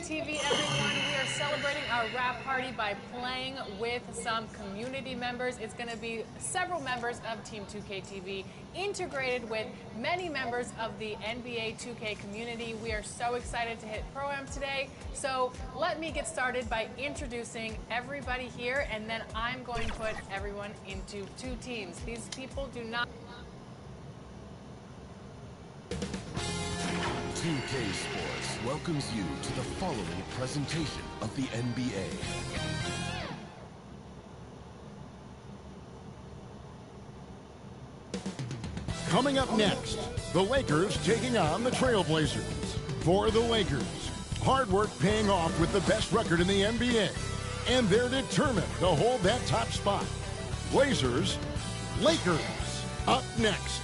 2K TV, everyone. We are celebrating our wrap party by playing with some community members. It's going to be several members of Team 2K integrated with many members of the NBA2K community. We are so excited to hit Pro-Am today. So let me get started by introducing everybody here, and then I'm going to put everyone into two teams. These people do not... 2K Sports welcomes you to the following presentation of the NBA. Coming up next, the Lakers taking on the Trailblazers. For the Lakers, hard work paying off with the best record in the NBA, and they're determined to hold that top spot. Blazers, Lakers, up next.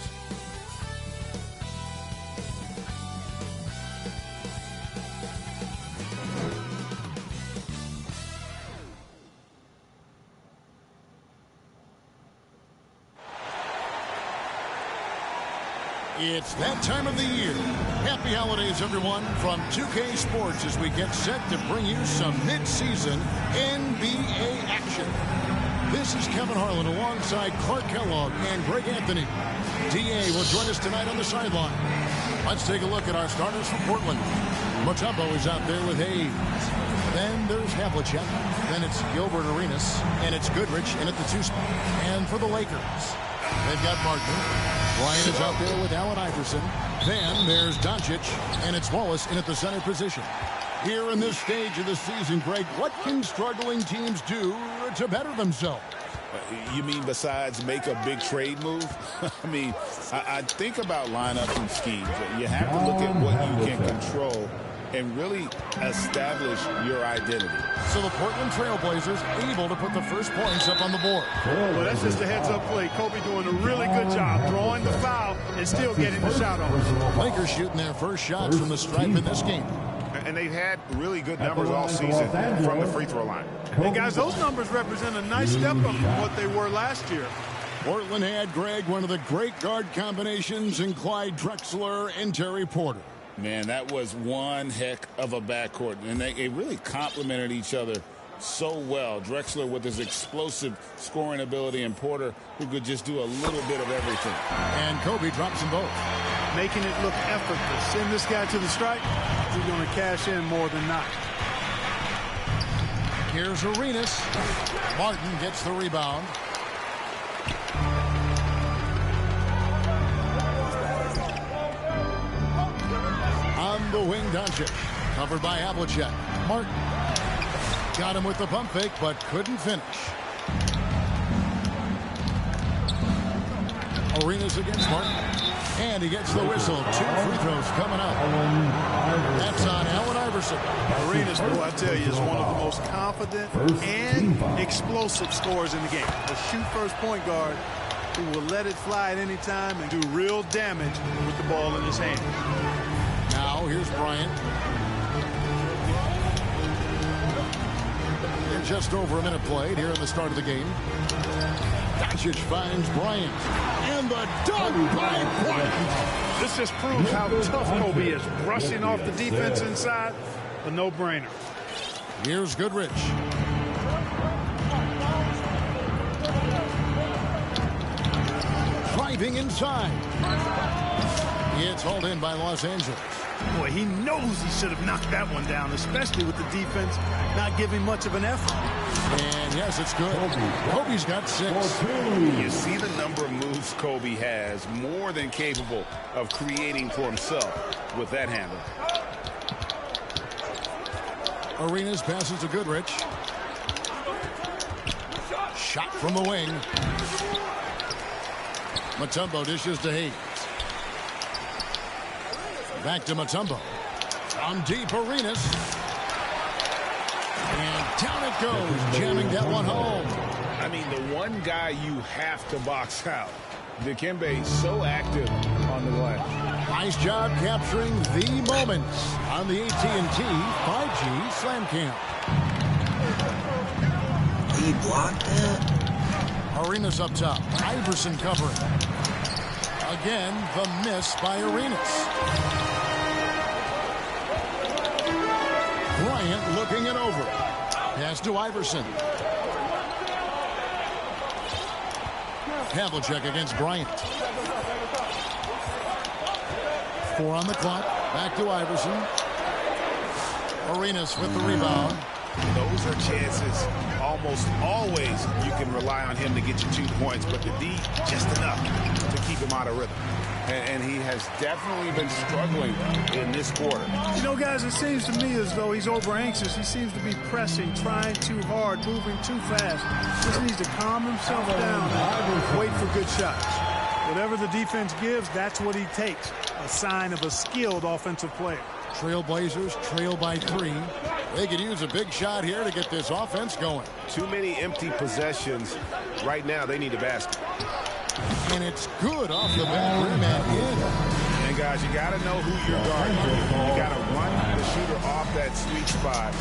It's that time of the year. Happy holidays, everyone, from 2K Sports as we get set to bring you some mid-season NBA action. This is Kevin Harlan alongside Clark Kellogg and Greg Anthony. DA will join us tonight on the sideline. Let's take a look at our starters from Portland. Mutombo is out there with Hayes. Then there's Havlicek. Then it's Gilbert Arenas. And it's Goodrich in at the 2 spot. And for the Lakers, they've got Martin. Bryant is out there with Allen Iverson. Then there's Doncic, and it's Wallace in at the center position. Here in this stage of the season, Greg, what can struggling teams do to better themselves? You mean besides make a big trade move? I mean, I think about lineups and schemes. You have to look at what you can control and really establish your identity. So the Portland Trailblazers able to put the first points up on the board. Well, that's just a heads-up play. Kobe doing a really good job drawing the foul and still getting the shot off. Lakers shooting their first shots from the stripe in this game. And they've had really good numbers all season from the free throw line. Hey, guys, those numbers represent a nice step up from what they were last year. Portland had, Greg, one of the great guard combinations in Clyde Drexler and Terry Porter. Man, that was one heck of a backcourt, and they really complemented each other so well. Drexler with his explosive scoring ability, and Porter who could just do a little bit of everything. And Kobe drops them both. Making it look effortless. Send this guy to the strike. He's going to cash in more than not. Here's Arenas. Martin gets the rebound. On the wing, Doncic. Covered by Havlicek. Martin got him with the pump fake, but couldn't finish. Arenas against Martin. And he gets the whistle. 2 free throws coming up. That's on Allen Iverson. Arenas, boy, I tell you, is one of the most confident and explosive scorers in the game. A shoot-first point guard who will let it fly at any time and do real damage with the ball in his hand. Now, here's Bryant. And just over a minute played here at the start of the game. Doncic finds Bryant. And the dunk by Bryant. This just proves how tough Kobe is. Brushing off the defense inside, a no-brainer. Here's Goodrich. Driving inside. It's hauled in by Los Angeles. Boy, he knows he should have knocked that one down, especially with the defense not giving much of an effort. And yes, it's good. Kobe's got 6. You see the number of moves Kobe has, more than capable of creating for himself with that handle. Arenas passes to Goodrich. Shot from the wing. Mutombo dishes to Hayes. Back to Mutombo. From deep, Arenas. And down it goes, jamming that one home. I mean, the one guy you have to box out. Dikembe so active on the glass. Nice job capturing the moments on the AT&T 5G Slam Cam. He blocked it. Arenas up top. Iverson covering. Again, the miss by Arenas. looking it over. Pass to Iverson. Havlicek against Bryant. 4 on the clock. Back to Iverson. Arenas with the rebound. Those are chances almost always you can rely on him to get you 2 points, but the D just enough to keep him out of rhythm. And he has definitely been struggling in this quarter. You know, guys, it seems to me as though he's over anxious. He seems to be pressing, trying too hard, moving too fast. Just needs to calm himself down and wait for good shots. Whatever the defense gives, that's what he takes. A sign of a skilled offensive player. Trailblazers trail by 3. They could use a big shot here to get this offense going. Too many empty possessions. Right now, they need a basket. And it's good off the back rim and in. And guys, you got to know who you're guarding. You got to run the shooter off that sweet spot.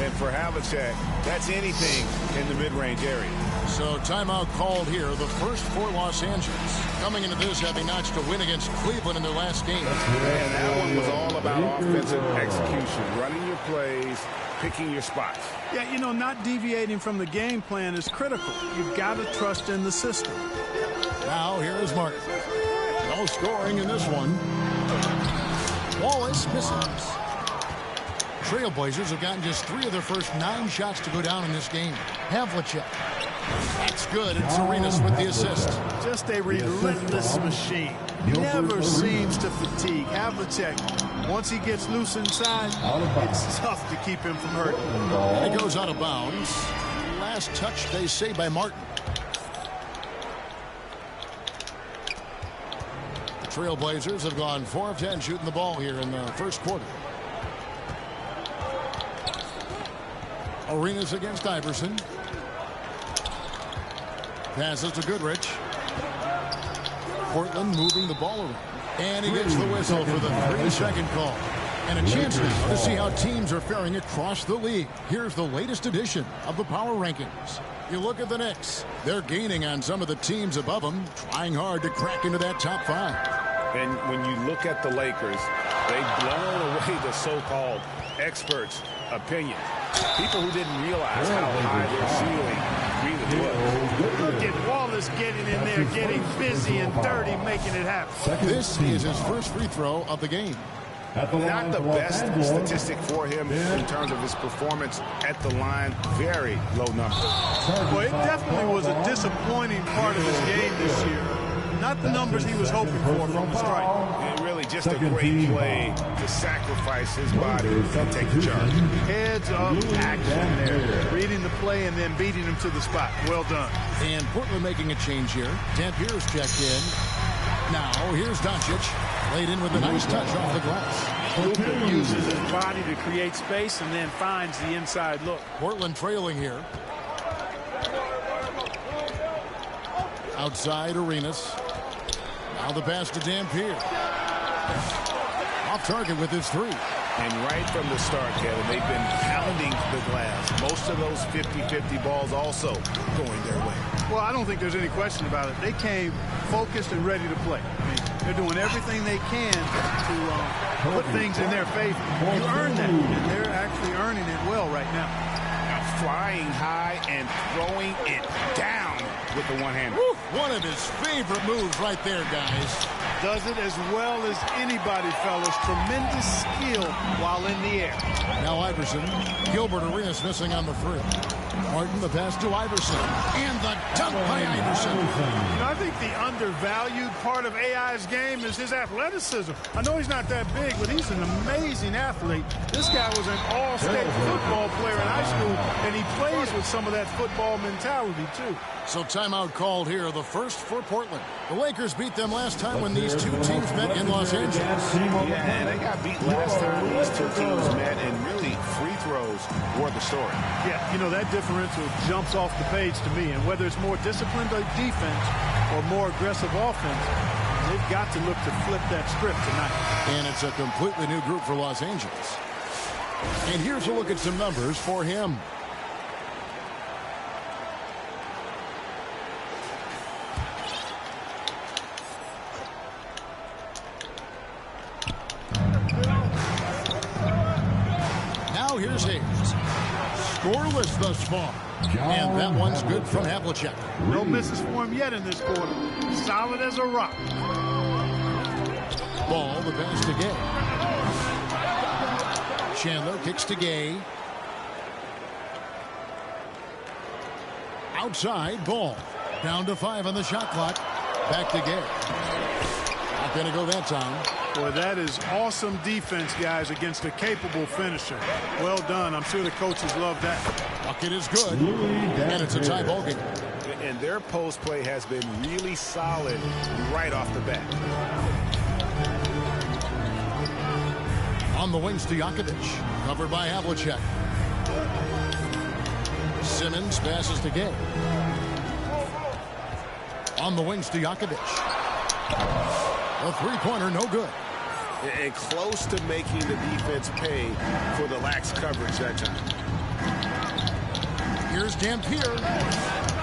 And for Havlicek, that's anything in the mid-range area. So timeout called here, the first for Los Angeles. Coming into this, having notched a win against Cleveland in their last game. And that one was all about offensive execution, running your plays, picking your spots. Yeah, you know, not deviating from the game plan is critical. You've got to trust in the system. Now here is Martin. No scoring in this one. Wallace misses. Trailblazers have gotten just 3 of their first 9 shots to go down in this game. Havlicek. That's good. It's Arenas with the assist. Just a relentless machine. Never seems to fatigue. Havlicek, once he gets loose inside, it's tough to keep him from hurting. And it goes out of bounds. Last touch, they say, by Martin. The Trailblazers have gone 4 of 10 shooting the ball here in the first quarter. Arenas against Iverson. Passes to Goodrich. Portland moving the ball around. And he gets the whistle for the 3-second call. And a chance now to see how teams are faring across the league. Here's the latest edition of the Power Rankings. You look at the Knicks. They're gaining on some of the teams above them, trying hard to crack into that top 5. And when you look at the Lakers, they've blown away the so-called experts' opinion. People who didn't realize how high their ceiling really was. Look at Wallace getting in there, getting busy and dirty, making it happen. This is his first free throw of the game. Not the best statistic for him in terms of his performance at the line. Very low number. Well, it definitely was a disappointing part of his game this year. Not the numbers he was hoping for from the strike. And really just a great play to sacrifice his body and take the charge. Heads up action there. Reading the play and then beating him to the spot. Well done. And Portland making a change here. Dampier's checked in. Now here's Doncic. Laid in with a nice touch off the glass. Luka uses his body to create space and then finds the inside look. Portland trailing here. Outside Arenas. Now the pass to Dampier. Off target with his 3. And right from the start, Kevin, they've been pounding the glass. Most of those 50-50 balls also going their way. Well, I don't think there's any question about it. They came focused and ready to play. I mean, they're doing everything they can to put things in their favor. You earn that, and they're actually earning it well right now. Flying high and throwing it down with the one-hander. One of his favorite moves right there, guys. Does it as well as anybody, fellas. Tremendous skill while in the air. Now Iverson. Gilbert Arenas missing on the 3. Martin, the pass to Iverson. And the dunk by Iverson. You know, I think the undervalued part of AI's game is his athleticism. I know he's not that big, but he's an amazing athlete. This guy was an all-state football player in high school, and he plays with some of that football mentality, too. So timeout called here, the first for Portland. The Lakers beat them last time when these two teams met in Los Angeles. Yeah, and they got beat last time these two teams met, and really free throws were the story. Yeah, you know, that differential jumps off the page to me, and whether it's more disciplined defense or more aggressive offense, they've got to look to flip that script tonight. And it's a completely new group for Los Angeles. And here's a look at some numbers for him. Now here's Hayes. Scoreless thus far. And that one's good from Havlicek. No misses for him yet in this quarter. Solid as a rock. Ball, the pass to Gay. Chandler kicks to Gay. Outside, Ball. Down to 5 on the shot clock. Back to Gay. Not going to go that time. Boy, that is awesome defense, guys, against a capable finisher. Well done. I'm sure the coaches love that. Bucket is good. And it's a tie ball game. And their post play has been really solid right off the bat. On the wings, Stojakovic. Covered by Havlicek. Simmons passes to Gay. On the wings, Stojakovic. A three-pointer, no good. And close to making the defense pay for the lax coverage that time. Here's Dampier.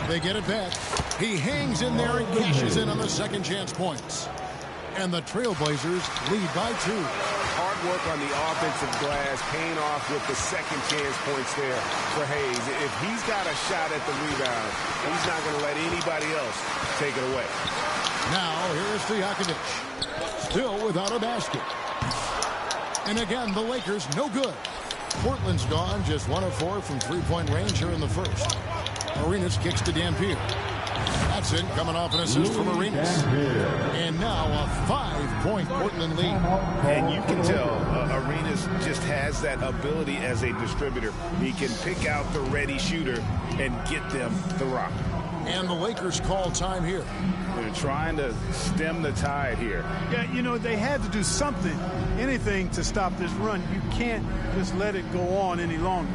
They get it back. He hangs in there and cashes in on the second chance points. And the Trailblazers lead by 2. Hard work on the offensive glass, paying off with the second chance points there for Hayes. If he's got a shot at the rebound, he's not going to let anybody else take it away. Now, here's Stojakovic. Still without a basket. And again, the Lakers, no good. Portland's gone, just 1 of 4 from three-point range here in the first. Arenas kicks to Dampier. That's it, coming off an assist from Arenas. And now a 5-point Portland lead. And you can tell Arenas just has that ability as a distributor. He can pick out the ready shooter and get them the rock. And the Lakers call time here. They're trying to stem the tide here. Yeah, you know, they had to do something, anything to stop this run. You can't just let it go on any longer.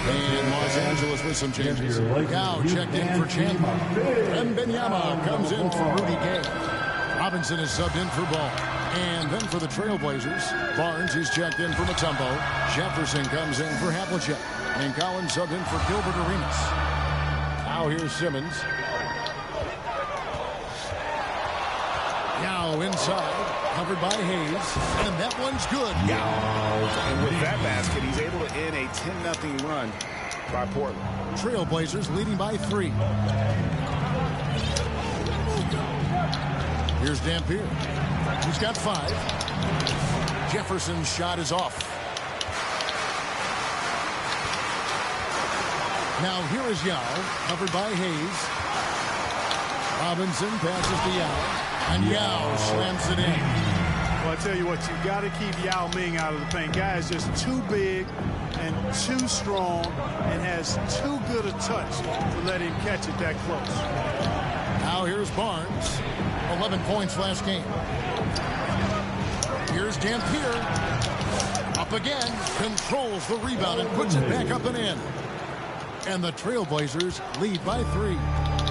And Los Angeles with some changes. Now checked in for Chandler. Wembanyama comes in for Rudy Gay. Robinson is subbed in for Ball. And then for the Trailblazers, Barnes is checked in for Mutombo. Jefferson comes in for Havlicek. And Collins subbed in for Gilbert Arenas. Now here's Simmons. Yao inside, covered by Hayes. And that one's good. And with that basket, he's able to end a 10-0 run by Portland. Trailblazers leading by 3. Here's Dampier. He's got 5. Jefferson's shot is off. Now here is Yao, covered by Hayes. Robinson passes to Yao, and Yao slams it in. Well, I tell you what, you got to keep Yao Ming out of the paint. Guy is just too big and too strong and has too good a touch to let him catch it that close. Now here's Barnes. 11 points last game. Here's Dampier. Up again. Controls the rebound and puts it back up and in. And the Trailblazers lead by 3.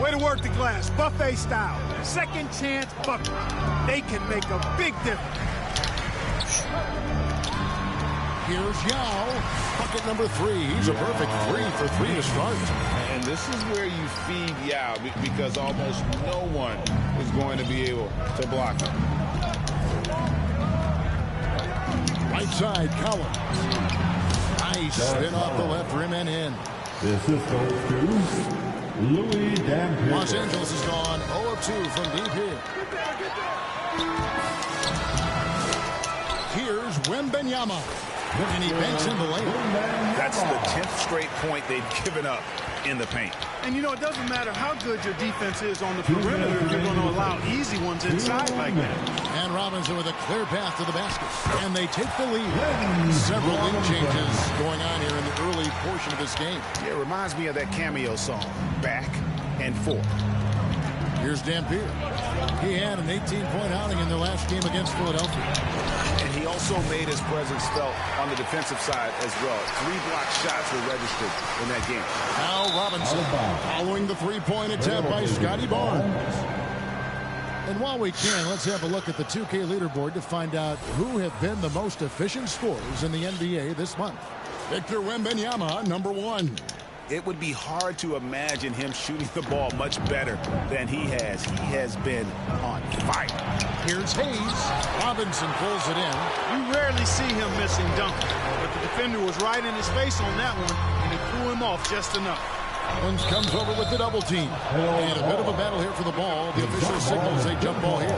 Way to work the glass. Buffet style. Second chance bucket. They can make a big difference. Here's Yao. Bucket number 3. He's a perfect 3 for 3 to start. And this is where you feed Yao because almost no one is going to be able to block him. Right side, Collins. Nice spin off the left rim and in. This is goes to Louis Dampier. Los Angeles is gone 0 of 2 from deep here. Here's Wembanyama. And he banks in the lane. That's the 10th straight point they've given up in the paint. And, you know, it doesn't matter how good your defense is on the perimeter if you're going to allow easy ones inside like that. And Robinson with a clear path to the basket. And they take the lead. Several lead changes going on here in the early portion of this game. Yeah, it reminds me of that cameo song, Back and Forth. Here's Dampier. He had an 18-point outing in their last game against Philadelphia. And he also made his presence felt on the defensive side as well. 3 block shots were registered in that game. Now Robinson following the three-point attempt by Scotty Barnes. And while we can, let's have a look at the 2K leaderboard to find out who have been the most efficient scorers in the NBA this month. Victor Wembanyama, number 1. It would be hard to imagine him shooting the ball much better than he has. He has been on fire. Here's Hayes. Robinson pulls it in. You rarely see him missing dunks, but the defender was right in his face on that one, and it threw him off just enough. Owens comes over with the double team. And a bit of a battle here for the ball. The official signals a jump ball here.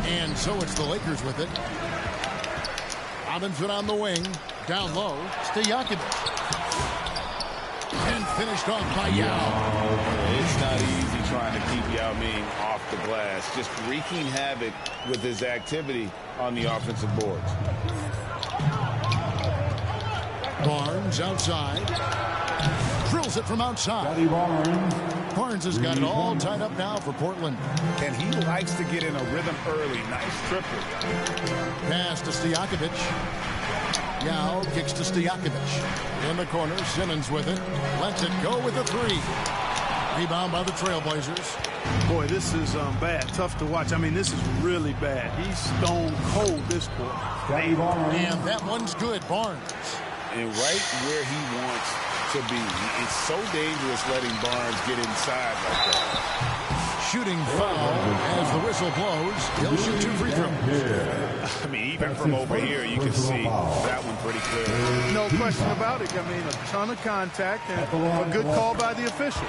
And so it's the Lakers with it. Robinson on the wing. Down low. Stojakovic. And finished off by Yao. It's not easy trying to keep Yao Ming off the glass. Just wreaking havoc with his activity on the offensive boards. Barnes outside. Drills it from outside. Barnes has got it all tied up now for Portland. And he likes to get in a rhythm early. Nice triple. Pass to Stojakovic. Yao kicks to Stojakovic. In the corner, Simmons with it. Lets it go with a three. Rebound by the Trailblazers. Boy, this is bad. Tough to watch. I mean, this is really bad. He's stone cold this quarter. And that one's good. Barnes. And right where he wants to be. It's so dangerous letting Barnes get inside like that. Shooting foul as the whistle blows. He'll shoot 2 free throws. I mean, even from over here, you can see that one pretty clear. No question about it. I mean, a ton of contact and a good call by the official.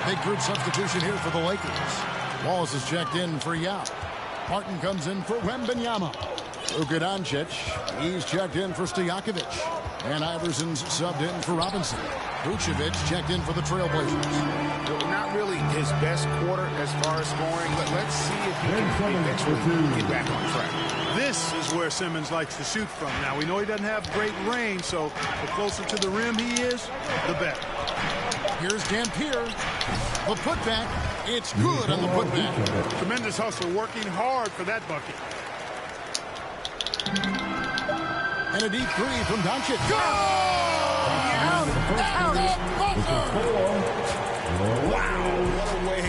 Big group substitution here for the Lakers. Wallace is checked in for Yao. Martin comes in for Wembanyama. Luka Doncic, he's checked in for Stojakovic. And Iverson's subbed in for Robinson. Vucevic checked in for the Trailblazers. Well, not really his best quarter as far as scoring, but let's see if he can eventually get back on track. This is where Simmons likes to shoot from. Now, we know he doesn't have great range, so the closer to the rim he is, the better. Here's Dampier. The putback. It's good on the putback. Tremendous hustle, working hard for that bucket. And a deep three from Doncic. Go! Wow, what a way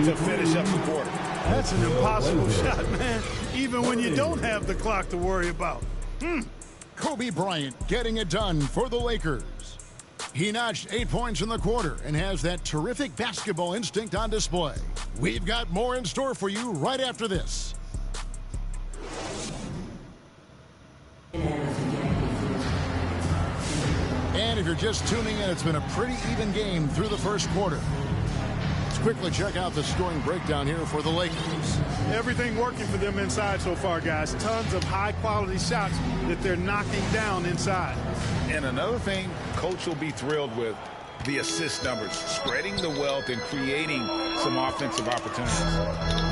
to finish up the quarter. That's an impossible shot, man, even when you don't have the clock to worry about. Kobe Bryant getting it done for the Lakers. He notched 8 points in the quarter and has that terrific basketball instinct on display. We've got more in store for you right after this. And if you're just tuning in, it's been a pretty even game through the first quarter. Let's quickly check out the scoring breakdown here for the Lakers. Everything working for them inside so far, guys. Tons of high-quality shots that they're knocking down inside. And another thing Coach will be thrilled with, the assist numbers, spreading the wealth and creating some offensive opportunities.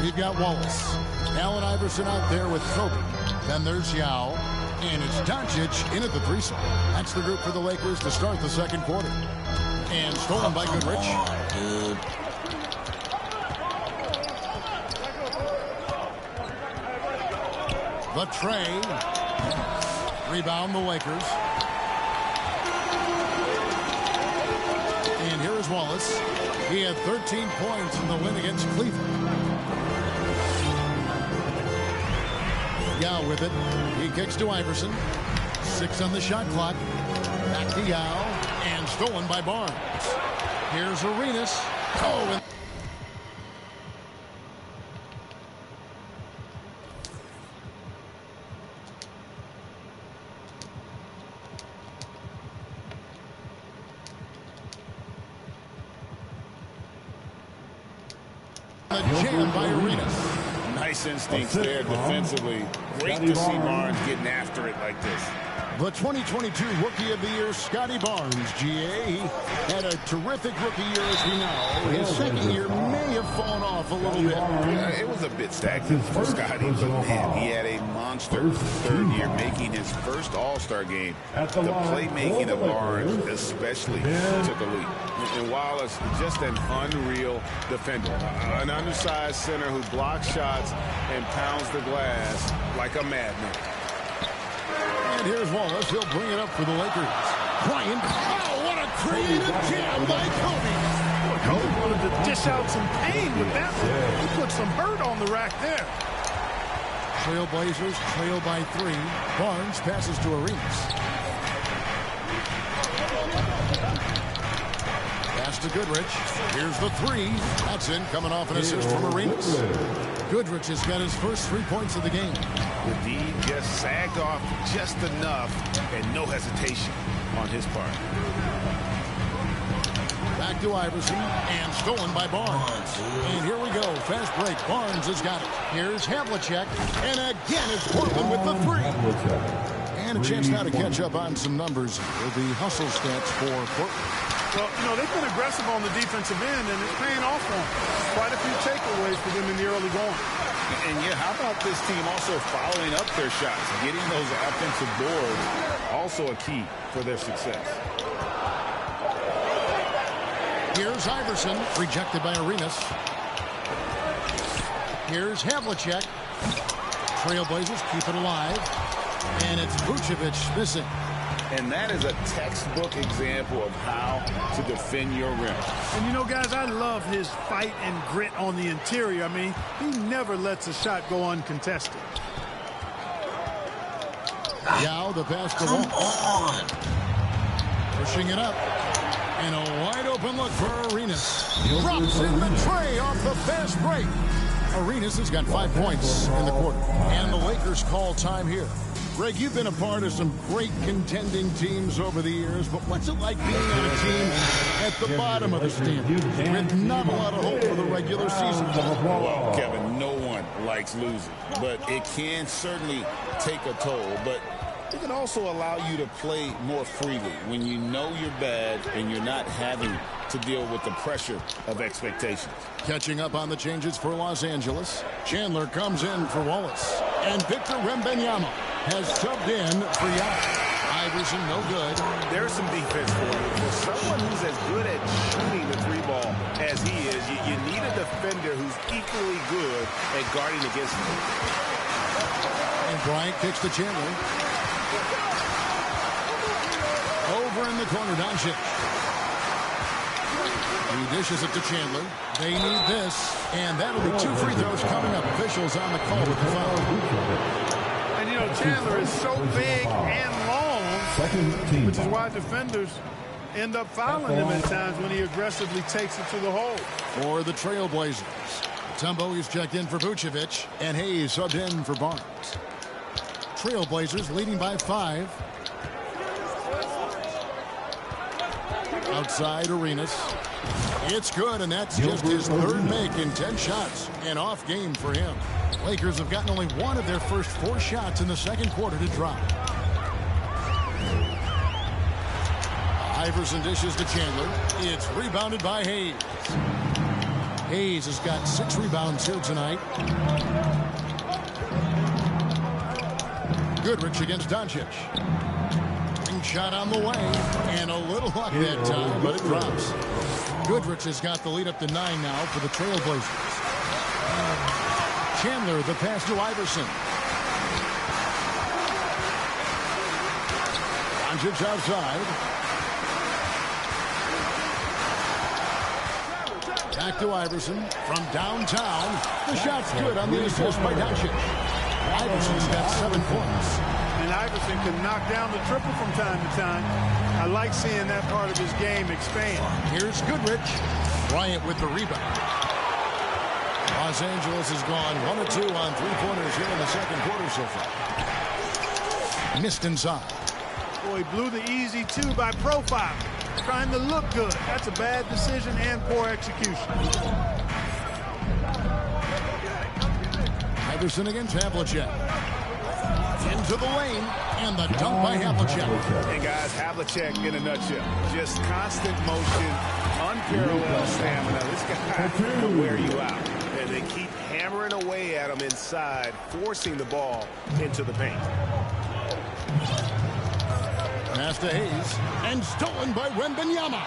We've got Wallace. Allen Iverson out there with Kobe. Then there's Yao. And it's Doncic in at the threesome. That's the group for the Lakers to start the second quarter. And stolen by Goodrich. The tray. Rebound the Lakers. And here is Wallace. He had 13 points in the win against Cleveland. Yao with it. He kicks to Iverson. 6 on the shot clock. Back to Yao. And stolen by Barnes. Here's Arenas. Oh, and the jam by Arenas. Nice instincts there defensively. Great to see Barnes getting after it like this. The 2022 Rookie of the Year, Scotty Barnes, GA. He had a terrific rookie year, as we know. His second year may have fallen off a little bit. Yeah, it was a bit stagnant for Scotty, but man, he had a monster third year, making his first All-Star game. The playmaking of Barnes especially took a leap. And Wallace, just an unreal defender. An undersized center who blocks shots and pounds the glass like a madman. And here's Wallace. He'll bring it up for the Lakers. Bryant. Oh, what a creative jam by Kobe. Kobe wanted to dish out some pain with that one. He put some hurt on the rack there. Trailblazers trail by 3. Barnes passes to Arenas. Pass to Goodrich. Here's the three. That's in, coming off an assist from Arenas. Goodrich has got his first 3 points of the game. The D just sagged off just enough, and no hesitation on his part. Back to Iverson, and stolen by Barnes. And here we go, fast break. Barnes has got it. Here's Havlicek, and again it's Portland with the three. And a chance now to catch up on some numbers with the hustle stats for Portland. Well, you know, they've been aggressive on the defensive end, and it's paying off for them. Quite a few takeaways for them in the early going. And yeah, how about this team also following up their shots, getting those offensive boards, also a key for their success. Here's Iverson, rejected by Arenas. Here's Havlicek. Trailblazers keep it alive. And it's Vucevic missing. And that is a textbook example of how to defend your rim. And you know, guys, I love his fight and grit on the interior. I mean, he never lets a shot go uncontested. Yao, the pass to Wall. Pushing it up. And a wide open look for Arenas. Drops in the tray off the fast break. Arenas has got 5 points in the quarter. And the Lakers call time here. Greg, you've been a part of some great contending teams over the years, but what's it like being on a team at the bottom of the standings with not a lot of hope for the regular season? Well, Kevin, no one likes losing, but it can certainly take a toll. But it can also allow you to play more freely when you know you're bad and you're not having to deal with the pressure of expectations. Catching up on the changes for Los Angeles. Chandler comes in for Wallace. And Victor Wembanyama has subbed in for Yao. Iverson, no good. There's some defense for you. For someone who's as good at shooting the three ball as he is, you need a defender who's equally good at guarding against him. And Bryant kicks to Chandler. Over in the corner, Doncic. He dishes it to Chandler. They need this, and that'll be 2 free throws coming up. Officials on the call with the foul. And, you know, Chandler is so big and long, which is why defenders end up fouling him at times when he aggressively takes it to the hole. For the Trailblazers, Tumbo is checked in for Vucevic, and Hayes subbed in for Barnes. Trailblazers leading by 5. Outside Arenas. It's good, and that's just his third make in 10 shots. An off game for him. Lakers have gotten only one of their first 4 shots in the second quarter to drop. Iverson dishes to Chandler. It's rebounded by Hayes. Hayes has got 6 rebounds here tonight. Goodrich against Doncic. Shot on the way, and a little luck that time, but it drops. Goodrich has got the lead up to 9 now for the Trailblazers. Chandler, the pass to Iverson. Doncic outside. Back to Iverson from downtown. The shot's good on the assist by Doncic. Iverson's got 7 points. And Iverson can knock down the triple from time to time. I like seeing that part of his game expand. Here's Goodrich. Bryant with the rebound. Los Angeles has gone 1 of 2 on 3-pointers here in the second quarter so far. Missed inside. Boy, he blew the easy 2 by profile. Trying to look good. That's a bad decision and poor execution. Iverson against Havlicek. Into the lane, and the dunk by Havlicek. And guys, Havlicek in a nutshell. Just constant motion, unparalleled stamina. This guy will wear you out. And they keep hammering away at him inside, forcing the ball into the paint. Pass to Hayes, and stolen by Wembanyama.